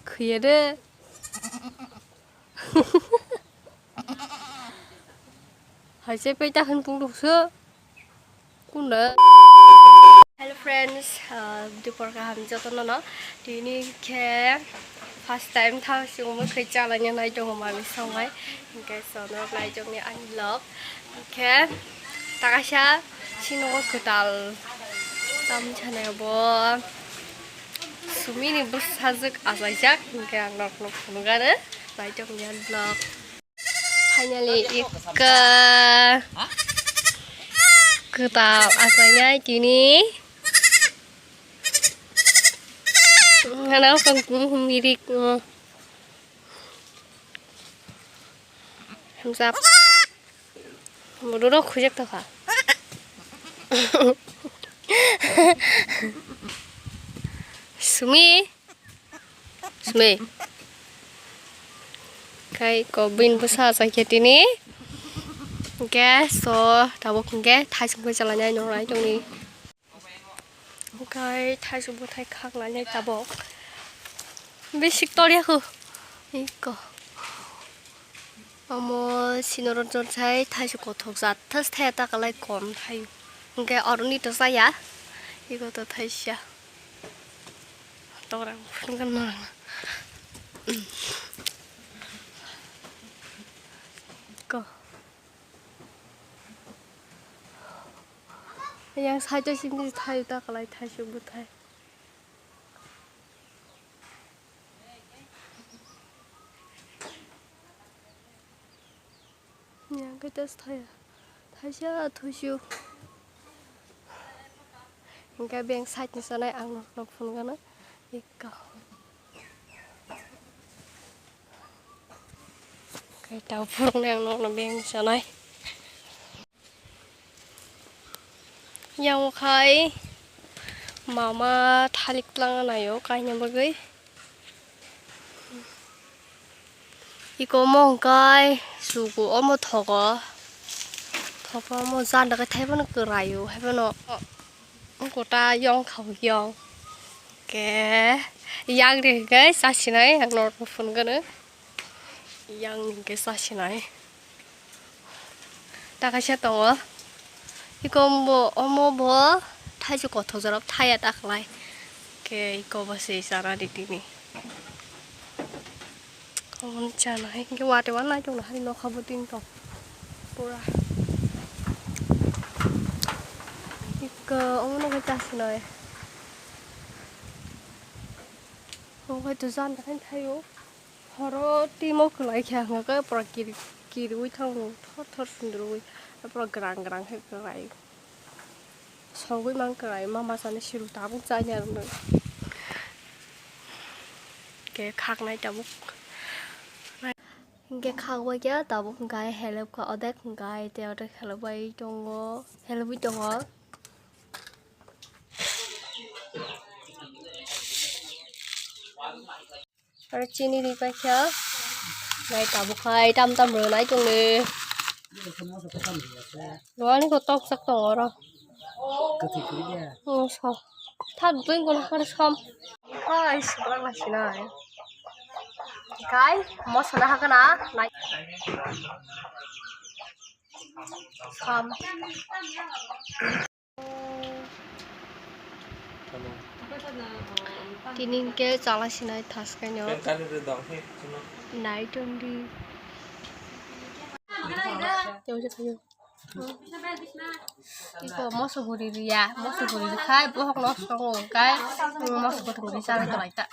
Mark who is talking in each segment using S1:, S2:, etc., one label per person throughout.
S1: 그얘를 이제 bây hơn cũng đủ sữa cũng nữa. Hello friends, di program cho tôi nó thì ni cái first time thao chúng mới khởi cha là như này trong mà mình xong ấy cái sau nó lại trong này anh love cái ta cái xin nó cứ tal tâm channel bo sumini bus hazuk asajak cái anh love nó cái đấy lại trong này love finally ke tahu asalnya gini karena kan mirip hamzab 모르러 구직도 가 sumi cái có bình bớt sao sai cái này cái số đầu bốc cái thay chúng tôi trả lại nhau lại trong này cái thay chúng tôi thay khác lại nhau đầu bốc biết 식더리 그 이거 어머 신호를 좀 잘 타시고 독사 테스트에다가来검 타요 이게 어른이도 싸야 이것도 타시야 또랑 그런 건 뭐랑 이거 그냥 사조심지 타요다가来 타시 못해 그냥 그때 타야 타시야 도시오 그러니까 비행 사진 선에 안 놓는 거는 이거 cái tàu phương đang nó bên sau này dòng khơi mà thalik lang này ở cái nhà bơi 이거 뭔가 수고 어머 더거 뭐 잔다가 태보는 거라요 해보노 거다 영 가오영 개 양리 게 사시나이 양로 본 거는 양 게 사시나이 다가셨던 거 이거 뭐 어머 뭐 타주고 도저럽 타야 딱라이 게 이거 벌써 있잖아 리디니 không chả này cái quạt thì bán lại chung là hay nó không có tin tộc bora cái ông nó cái chả này không phải từ gian đã thấy không họ đó đi một cái loại khác người cái bờ kỳ đuôi thằng thoát xuống đuôi bờ grang hay cái loại sau cái mang cái loại mà sao nó xịu tám cũng trái nhà rồi cái khác này chả bút cái khâu bây giờ tao một cái hello có ở đây một cái theo được hello bay trong ngõ hello với trong ngõ ở trên đi phải chưa này tao một cái trăm rồi nãy trong này nó này có tóc sắc tỏ rồi sao thật tuyên còn không xong ai sợ là gì này cái mất sẵn ha cái ná này xong thì nên cái chọn là xin này thật cái nhớ này trong đi tiêu cho thấy 이거 머스보리야 머스보리 khai bữa học nó xong rồi cái 머스보리 sao cái này ta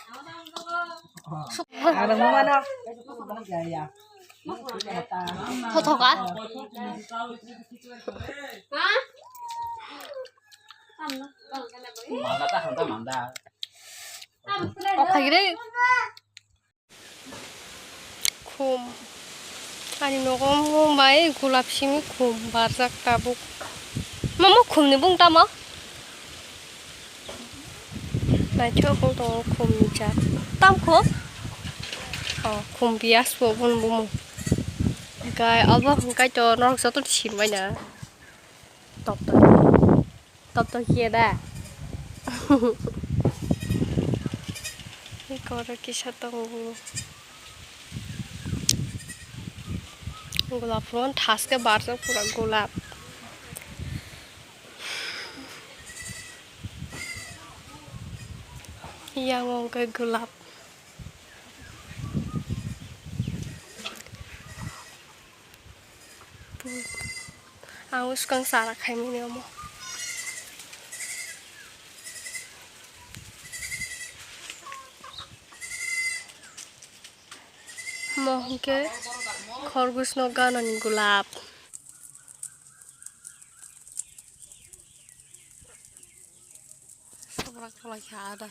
S2: à đừng có ăn đâu
S1: thôi cả cái đấy 곰 아니 너가 뭐 마이 골랍심이 곰 바삭 따복 마마 곰네 봉 따마 나 최고 또 곰이자 땀코 곰 비아스 보면 뭐 cái ở cái cho nó sao tôi xin vậy nè tập kia đã 이거를 끼셨던 거. गुलाब फूल 10 के 12 पूरा गुलाब yang ke gelap aku suka salah kayak ini kamu mau ke खरगोश no ganon gulab sebrak lagi ada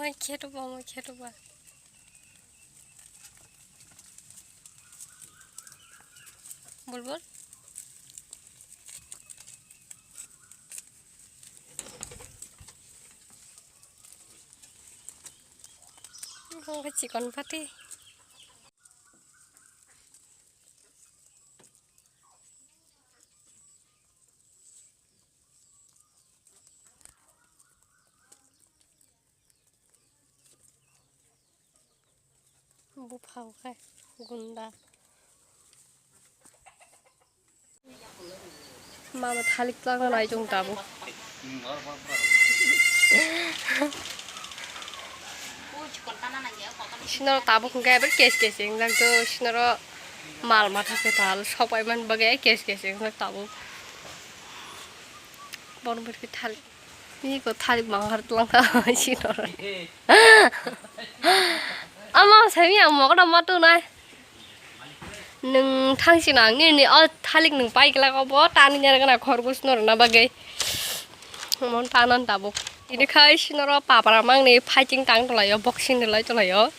S1: mau coba bulbul không có chỉ còn phát đi búp hầu khay gunda mà thalik lang này trong tabo 신으로 따볶은 게 별 깨스깨스 그 신으로 말 맡아서 다 서바이만 버게 깨스깨스 따보 뭐는 그렇게 탈 이거 탈이 망하르tlang다 신으로 아마 재미 안 먹으라 맛도 나 능 당신 아니 탈릭 능 빠이기라고 뭐 따는 냐가 খরগোশ 나 버게 뭐 따는 따보 ini kai sinoro papara mang ni fighting tang to layo boxing lai to layo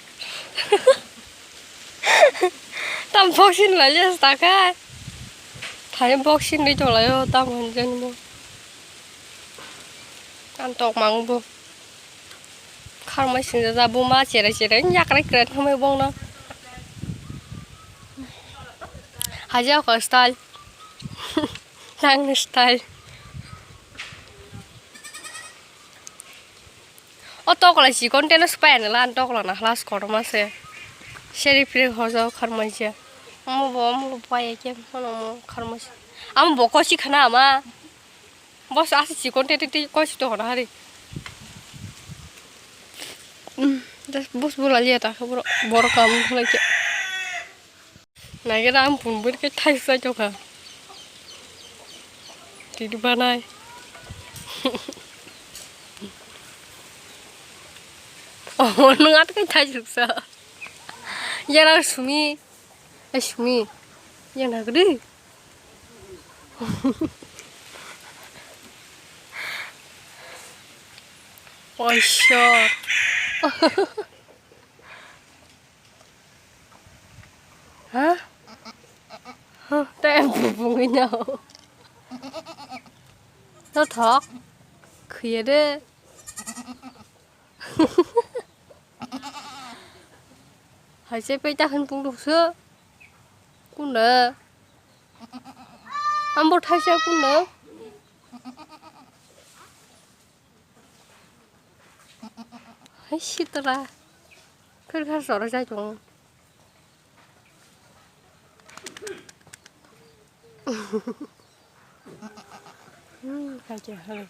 S1: tam boxing lai ya sta ka thai boxing ni to layo tam hanjen mo kan tok mang bu khar mai sin ra bu ma chere yak rai kren thame bong na haja ko style lang style tóc là chỉ con tên nó span là ăn tóc là nó last quarter mà sẽ sheriff họ cho khăn mà chứ mua bay chứ nó khăn mà ăn bộ có chỉ khăn nào mà boss ăn chỉ con tên thì có chỉ đồ nào đi boss bula lihat aku baru kamu lagi này cái đám bún bún cái thay sao cho cả thì đi ban này 오늘 어떻게 다 죽어? 얘랑 수미, 수미, 얘나 그래? 어이쇼. hả? Tụi em buồn với nhau. Nó thật, khía đấy. Hãy bây giờ hình bùng đục sữa cũng nè ăn bột thay sao cũng nè hãy xịt ra cứ khá rõ ra chung khai chè hơi